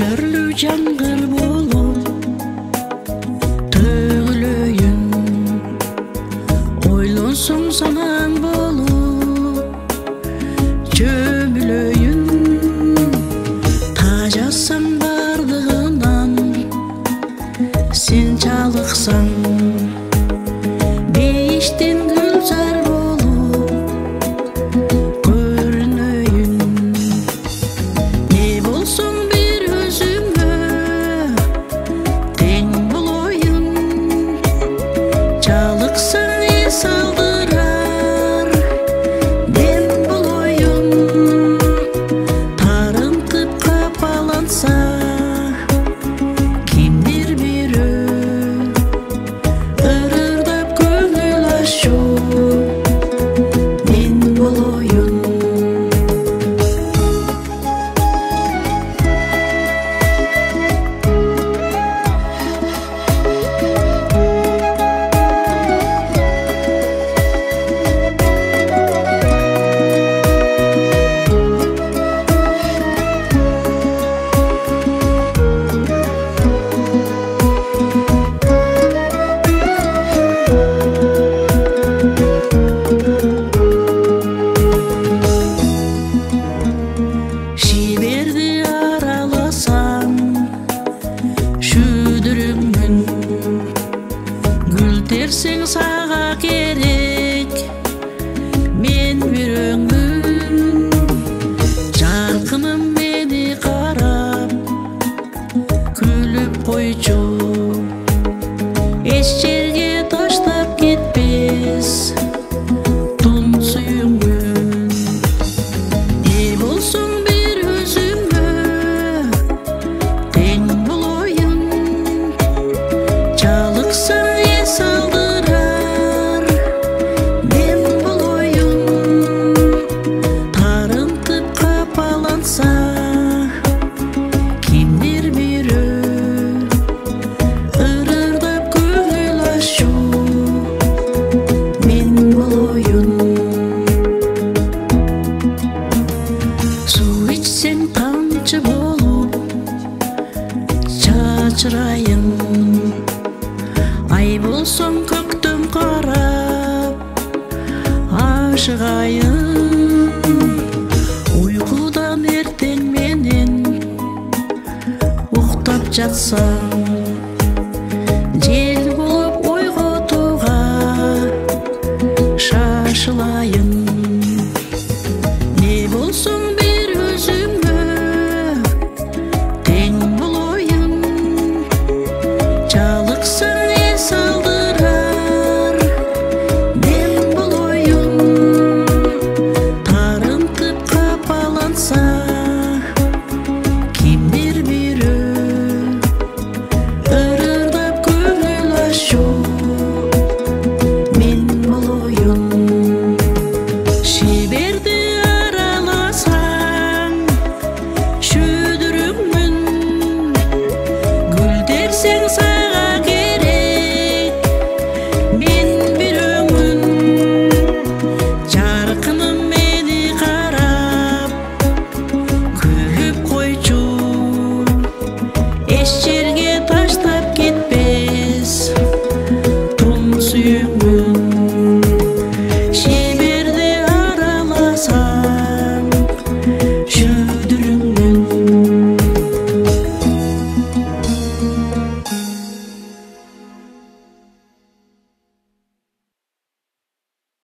Нөшөрлүү жаңгыр болуп төгүлөйүн, ойлонсоң санаң болуп чөмүлөйүн. Тажасаң бардыгынан сен чалыксаң, бейиштен гүлзар болуп көрүнөйүн. Не болсоң бир өзүңө тең болоюн, чалыксаң эс алдырар дем болоюн. Тарынтып капаланса кимдир бирөө, ырырдап көңүл ачуу мен болоюн. Шиберди араласаң шүдүрүңмүн, гүл терсең сага керек мен бирөөңмүн. Жаркыным мени карап күлүп койчу, эч жерге таштап кетпес тун сүйүңмүн. Не болсоң бир өзүңө тең болоюн, чалыксаң эс алдырар дем болоюн. Тарынтып капаланса кимдир бирөө, ырырдап көңүл ачуу мен болоюн. Суу ичсең тамчы болуп чачырайын, ай болсоң көктөм карап ашыгайын. Уйкудан эртең менен уктап жатсаң,